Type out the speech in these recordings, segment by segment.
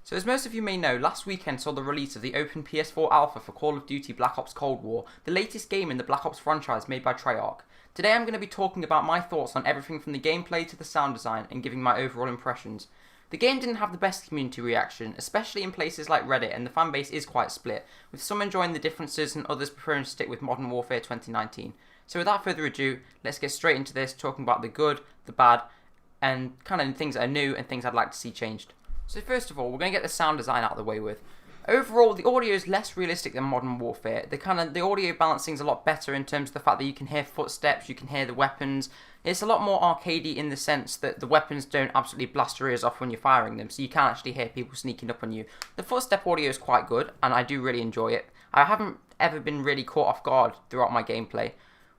So as most of you may know, last weekend saw the release of the open PS4 alpha for Call of Duty Black Ops Cold War, the latest game in the Black Ops franchise made by Treyarch. Today I'm going to be talking about my thoughts on everything from the gameplay to the sound design and giving my overall impressions. The game didn't have the best community reaction, especially in places like Reddit, and the fanbase is quite split, with some enjoying the differences and others preferring to stick with Modern Warfare 2019. So without further ado, let's get straight into this, talking about the good, the bad, and kind of things that are new and things I'd like to see changed. So first of all, we're going to get the sound design out of the way with. Overall, the audio is less realistic than Modern Warfare. The audio balancing is a lot better in terms of the fact that you can hear footsteps, you can hear the weapons. It's a lot more arcadey in the sense that the weapons don't absolutely blast your ears off when you're firing them, so you can actually hear people sneaking up on you. The footstep audio is quite good, and I do really enjoy it. I haven't ever been really caught off guard throughout my gameplay,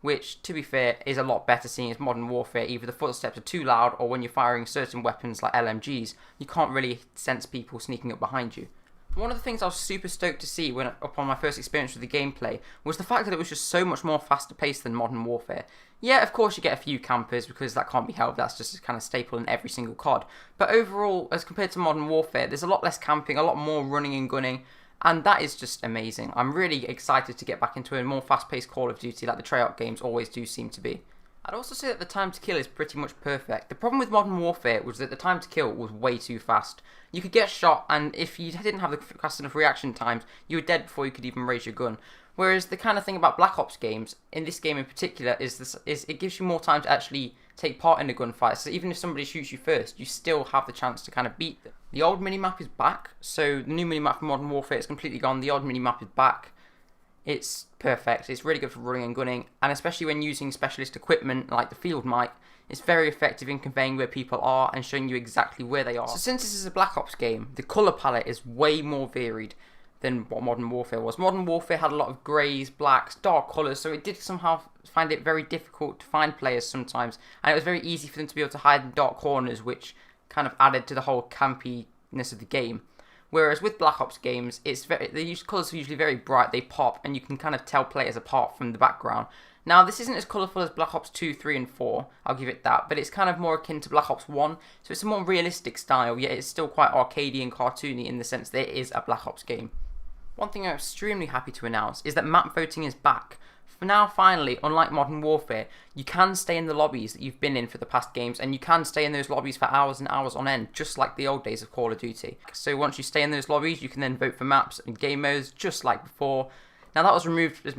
which, to be fair, is a lot better seeing as Modern Warfare. Either the footsteps are too loud, or when you're firing certain weapons like LMGs, you can't really sense people sneaking up behind you. One of the things I was super stoked to see upon my first experience with the gameplay was the fact that it was just so much more faster paced than Modern Warfare. Yeah, of course you get a few campers because that can't be helped, that's just a kind of staple in every single COD. But overall, as compared to Modern Warfare, there's a lot less camping, a lot more running and gunning, and that is just amazing. I'm really excited to get back into a more fast-paced Call of Duty like the Treyarch games always do seem to be. I'd also say that the time to kill is pretty much perfect. The problem with Modern Warfare was that the time to kill was way too fast. You could get shot, and if you didn't have the fast enough reaction times, you were dead before you could even raise your gun. Whereas the kind of thing about Black Ops games, in this game in particular, is it gives you more time to actually take part in a gunfight. So even if somebody shoots you first, you still have the chance to kind of beat them. The old minimap is back, so the new minimap for Modern Warfare is completely gone. The old minimap is back. It's perfect. It's really good for running and gunning, and especially when using specialist equipment like the field mic, it's very effective in conveying where people are and showing you exactly where they are. So since this is a Black Ops game, the colour palette is way more varied than what Modern Warfare was. Modern Warfare had a lot of greys, blacks, dark colours, so it did somehow find it very difficult to find players sometimes, and it was very easy for them to be able to hide in dark corners, which kind of added to the whole campiness of the game. Whereas with Black Ops games, the colours are usually very bright, they pop, and you can kind of tell players apart from the background. Now, this isn't as colourful as Black Ops 2, 3 and 4, I'll give it that, but it's kind of more akin to Black Ops 1, so it's a more realistic style, yet it's still quite arcadey and cartoony in the sense that it is a Black Ops game. One thing I'm extremely happy to announce is that map voting is back. For now, finally, unlike Modern Warfare, you can stay in the lobbies that you've been in for the past games, and you can stay in those lobbies for hours and hours on end, just like the old days of Call of Duty. So once you stay in those lobbies, you can then vote for maps and game modes, just like before. Now that was removed with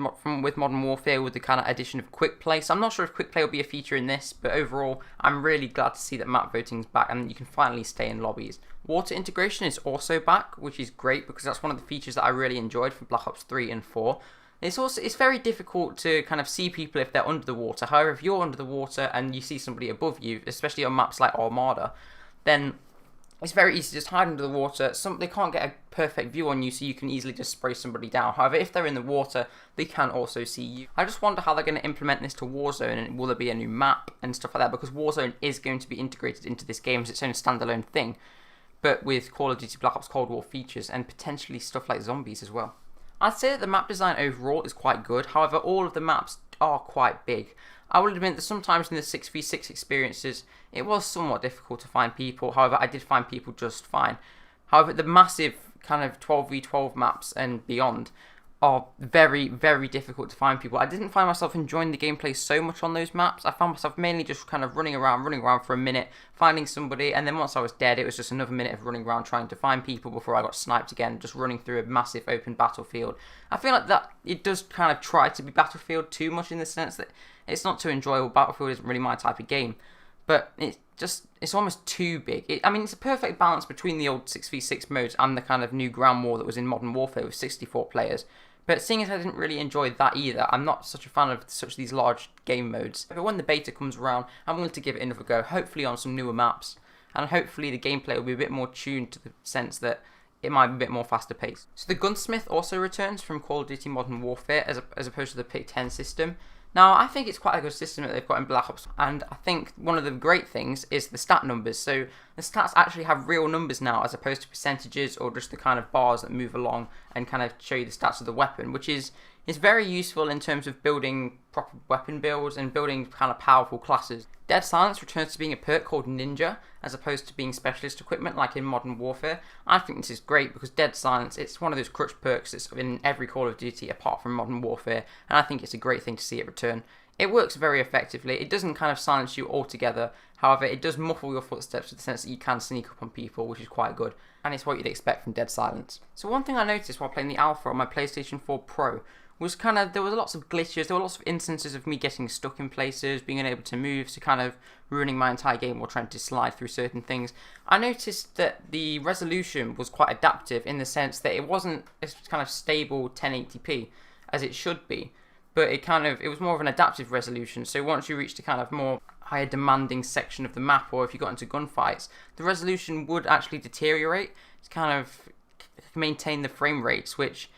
Modern Warfare with the kind of addition of quick play, so I'm not sure if quick play will be a feature in this, but overall, I'm really glad to see that map voting is back and you can finally stay in lobbies. Water integration is also back, which is great because that's one of the features that I really enjoyed from Black Ops 3 and 4. It's very difficult to kind of see people if they're under the water. However, if you're under the water and you see somebody above you, especially on maps like Armada, then it's very easy to just hide under the water. They can't get a perfect view on you, so you can easily just spray somebody down. However, if they're in the water, they can also see you. I just wonder how they're going to implement this to Warzone, and will there be a new map and stuff like that, because Warzone is going to be integrated into this game as its own standalone thing, but with Call of Duty Black Ops Cold War features and potentially stuff like zombies as well. I'd say that the map design overall is quite good, however all of the maps are quite big. I will admit that sometimes in the 6v6 experiences it was somewhat difficult to find people, however I did find people just fine. However, the massive kind of 12v12 maps and beyond are very, very difficult to find people. I didn't find myself enjoying the gameplay so much on those maps. I found myself mainly just kind of running around for a minute, finding somebody, and then once I was dead, it was just another minute of running around trying to find people before I got sniped again, just running through a massive open battlefield. I feel like that it does kind of try to be Battlefield too much in the sense that it's not too enjoyable. Battlefield isn't really my type of game, but it's almost too big. It's a perfect balance between the old 6v6 modes and the kind of new ground war that was in Modern Warfare with 64 players. But seeing as I didn't really enjoy that either, I'm not such a fan of these large game modes. But when the beta comes around, I'm willing to give it another go, hopefully on some newer maps, and hopefully the gameplay will be a bit more tuned to the sense that it might be a bit more faster paced. So the gunsmith also returns from Call of Duty Modern Warfare as opposed to the Pick 10 system. Now, I think it's quite a good system that they've got in Black Ops, and I think one of the great things is the stat numbers. So the stats actually have real numbers now, as opposed to percentages or just the kind of bars that move along and kind of show you the stats of the weapon, which is It's very useful in terms of building proper weapon builds and building kind of powerful classes. Dead Silence returns to being a perk called Ninja, as opposed to being specialist equipment like in Modern Warfare. I think this is great because Dead Silence, it's one of those crutch perks that's in every Call of Duty apart from Modern Warfare, and I think it's a great thing to see it return. It works very effectively. It doesn't kind of silence you altogether. However, it does muffle your footsteps in the sense that you can sneak up on people, which is quite good. And it's what you'd expect from Dead Silence. So one thing I noticed while playing the alpha on my PlayStation 4 Pro was there was lots of glitches, there were lots of instances of me getting stuck in places, being unable to move, so kind of ruining my entire game while trying to slide through certain things. I noticed that the resolution was quite adaptive in the sense that it wasn't as kind of stable 1080p as it should be, but it was more of an adaptive resolution. So once you reached a kind of more higher demanding section of the map, or if you got into gunfights, the resolution would actually deteriorate to kind of maintain the frame rates, which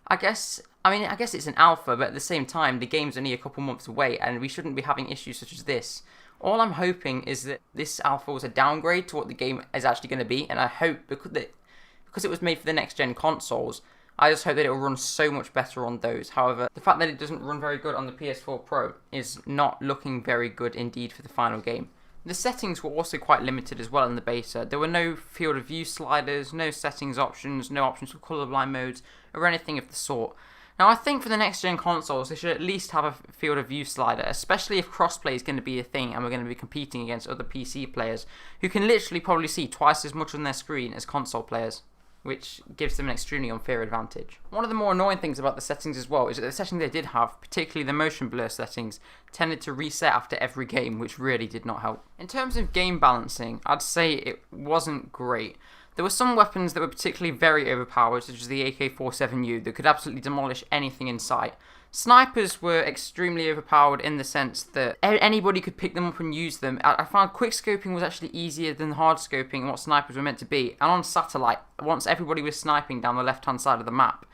I guess it's an alpha, but at the same time, the game's only a couple months away, and we shouldn't be having issues such as this. All I'm hoping is that this alpha was a downgrade to what the game is actually going to be, and I hope, because it was made for the next-gen consoles, I just hope that it will run so much better on those. However, the fact that it doesn't run very good on the PS4 Pro is not looking very good indeed for the final game. The settings were also quite limited as well in the beta. There were no field of view sliders, no settings options, no options for colorblind modes, or anything of the sort. Now, I think for the next-gen consoles, they should at least have a field of view slider, especially if crossplay is going to be a thing and we're going to be competing against other PC players who can literally probably see twice as much on their screen as console players, which gives them an extremely unfair advantage. One of the more annoying things about the settings as well is that the settings they did have, particularly the motion blur settings, tended to reset after every game, which really did not help. In terms of game balancing, I'd say it wasn't great. There were some weapons that were particularly very overpowered, such as the AK-47U, that could absolutely demolish anything in sight. Snipers were extremely overpowered in the sense that anybody could pick them up and use them. I found quick scoping was actually easier than hard scoping and what snipers were meant to be. And on satellite, once everybody was sniping down the left-hand side of the map,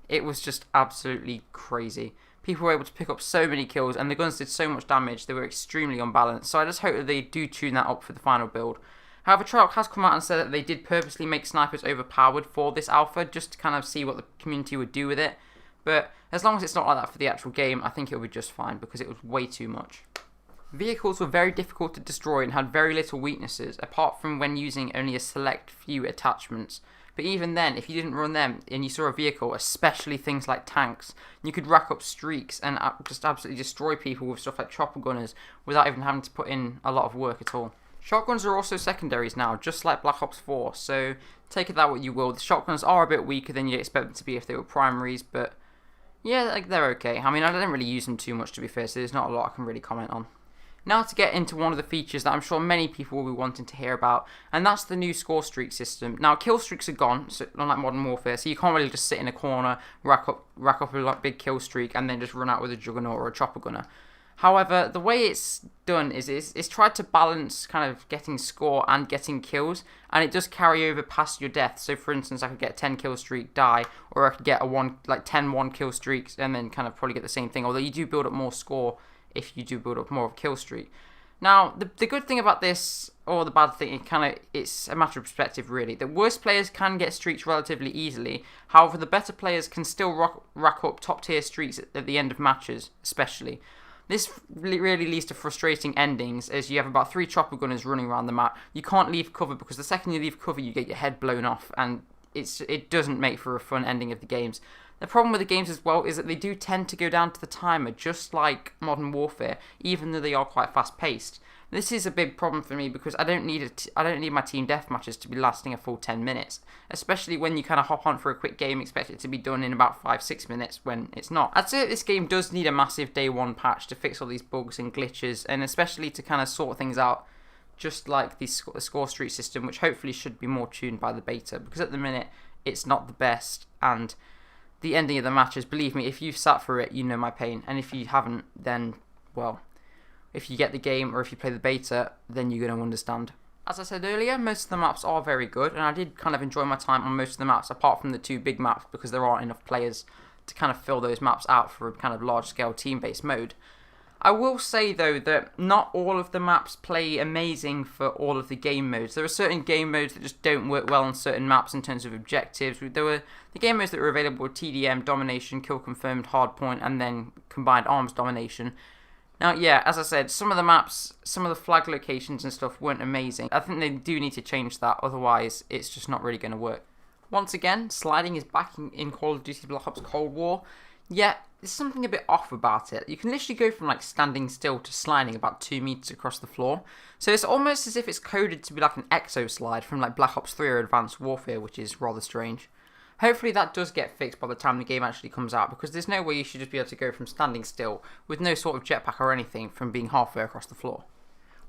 it was just absolutely crazy. People were able to pick up so many kills, and the guns did so much damage, they were extremely unbalanced. So I just hope that they do tune that up for the final build. However, Treyarch has come out and said that they did purposely make snipers overpowered for this alpha, just to kind of see what the community would do with it. But as long as it's not like that for the actual game, I think it'll be just fine, because it was way too much. Vehicles were very difficult to destroy and had very little weaknesses, apart from when using only a select few attachments. But even then, if you didn't run them and you saw a vehicle, especially things like tanks, you could rack up streaks and just absolutely destroy people with stuff like chopper gunners without even having to put in a lot of work at all. Shotguns are also secondaries now, just like Black Ops 4, so take it that what you will. The shotguns are a bit weaker than you'd expect them to be if they were primaries, but yeah, like, they're okay. I mean, I don't really use them too much, to be fair, so there's not a lot I can really comment on. Now to get into one of the features that I'm sure many people will be wanting to hear about, and that's the new score streak system. Now, kill streaks are gone, so, unlike Modern Warfare, so you can't really just sit in a corner, rack up a big kill streak, and then just run out with a juggernaut or a chopper gunner. However, the way it's done is it's tried to balance kind of getting score and getting kills, and it does carry over past your death. So for instance, I could get a 10 kill streak, die, or I could get 10 1 kill streaks and then kind of probably get the same thing, although you do build up more score if you do build up more of a kill streak. Now, the good thing about this, or the bad thing, it's a matter of perspective really. The worst players can get streaks relatively easily, however the better players can still rack up top tier streaks at the end of matches, especially. This really leads to frustrating endings, as you have about 3 chopper gunners running around the map. You can't leave cover, because the second you leave cover you get your head blown off, and it doesn't make for a fun ending of the games. The problem with the games as well is that they do tend to go down to the timer, just like Modern Warfare, even though they are quite fast paced. This is a big problem for me because I don't need my team deathmatches to be lasting a full 10 minutes, especially when you kind of hop on for a quick game, expect it to be done in about 5-6 minutes when it's not. I'd say that this game does need a massive day one patch to fix all these bugs and glitches, and especially to kind of sort things out, just like the score streak system, which hopefully should be more tuned by the beta, because at the minute it's not the best, and the ending of the matches, believe me, if you've sat for it, you know my pain, and if you haven't, then, well, if you get the game or if you play the beta, then you're going to understand. As I said earlier, most of the maps are very good, and I did kind of enjoy my time on most of the maps, apart from the 2 big maps, because there aren't enough players to kind of fill those maps out for a kind of large-scale team-based mode. I will say though that not all of the maps play amazing for all of the game modes. There are certain game modes that just don't work well on certain maps in terms of objectives. There were the game modes that were available were TDM, Domination, Kill Confirmed, Hardpoint, and then Combined Arms Domination. Now, yeah, as I said, some of the maps, some of the flag locations and stuff weren't amazing. I think they do need to change that, otherwise it's just not really going to work. Once again, sliding is back in Call of Duty Black Ops Cold War, yet there's something a bit off about it. You can literally go from like standing still to sliding about 2 meters across the floor. So it's almost as if it's coded to be like an exo slide from like Black Ops 3 or Advanced Warfare, which is rather strange. Hopefully that does get fixed by the time the game actually comes out, because there's no way you should just be able to go from standing still with no sort of jetpack or anything from being halfway across the floor.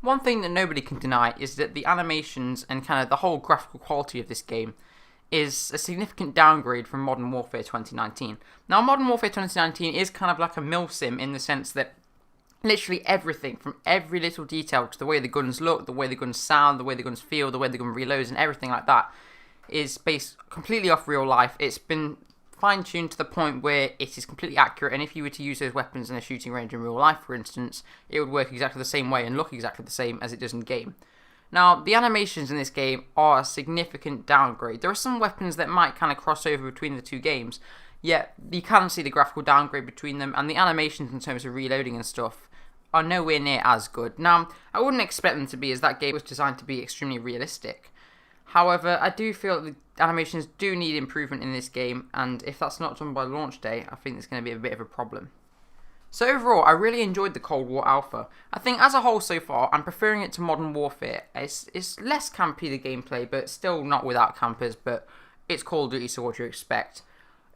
One thing that nobody can deny is that the animations and kind of the whole graphical quality of this game is a significant downgrade from Modern Warfare 2019. Now, Modern Warfare 2019 is kind of like a milsim in the sense that literally everything, from every little detail to the way the guns look, the way the guns sound, the way the guns feel, the way the gun reloads, and everything like that, is based completely off real life. It's been fine-tuned to the point where it is completely accurate, and if you were to use those weapons in a shooting range in real life, for instance, it would work exactly the same way and look exactly the same as it does in game. Now, the animations in this game are a significant downgrade. There are some weapons that might kind of cross over between the two games, yet you can see the graphical downgrade between them, and the animations in terms of reloading and stuff are nowhere near as good. Now, I wouldn't expect them to be, as that game was designed to be extremely realistic. However, I do feel that the animations do need improvement in this game, and if that's not done by launch day, I think it's going to be a bit of a problem. So overall, I really enjoyed the Cold War Alpha. I think as a whole so far, I'm preferring it to Modern Warfare. It's less campy, the gameplay, but still not without campers, but it's Call of Duty, so what do you expect?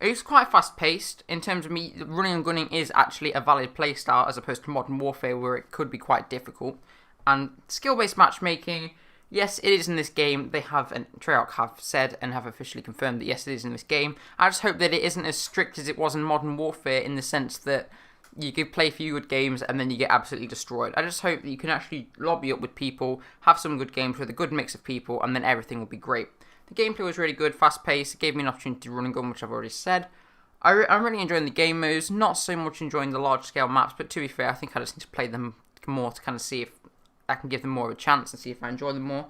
It's quite fast paced. In terms of me, running and gunning is actually a valid playstyle as opposed to Modern Warfare where it could be quite difficult. And skill-based matchmaking, yes, it is in this game. They have, and Treyarch have said and have officially confirmed that yes, it is in this game. I just hope that it isn't as strict as it was in Modern Warfare in the sense that you could play a few good games and then you get absolutely destroyed. I just hope that you can actually lobby up with people, have some good games with a good mix of people, and then everything will be great. The gameplay was really good, fast-paced, it gave me an opportunity to run and gun, which I've already said. I'm really enjoying the game modes, not so much enjoying the large-scale maps, but to be fair, I think I just need to play them more to kind of see if I can give them more of a chance and see if I enjoy them more.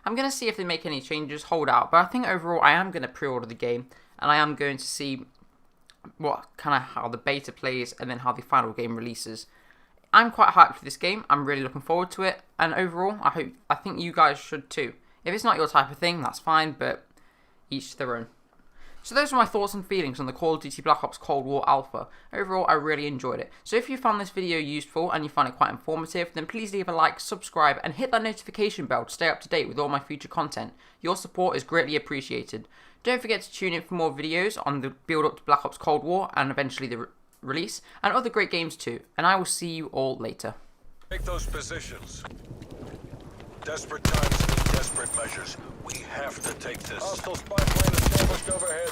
I'm going to see if they make any changes, hold out, but I think overall I am going to pre-order the game, and I am going to see how the beta plays and then how the final game releases. I'm quite hyped for this game. I'm really looking forward to it, and overall I think you guys should too. If it's not your type of thing, that's fine, but each to their own. So those are my thoughts and feelings on the Call of Duty Black Ops Cold War Alpha. Overall, I really enjoyed it. So if you found this video useful and you find it quite informative, then please leave a like, subscribe, and hit that notification bell to stay up to date with all my future content. Your support is greatly appreciated. Don't forget to tune in for more videos on the build up to Black Ops Cold War and eventually the release, and other great games too. And I will see you all later. Take those positions. Desperate times need desperate measures. We have to take this. Hostile spy plane established overhead.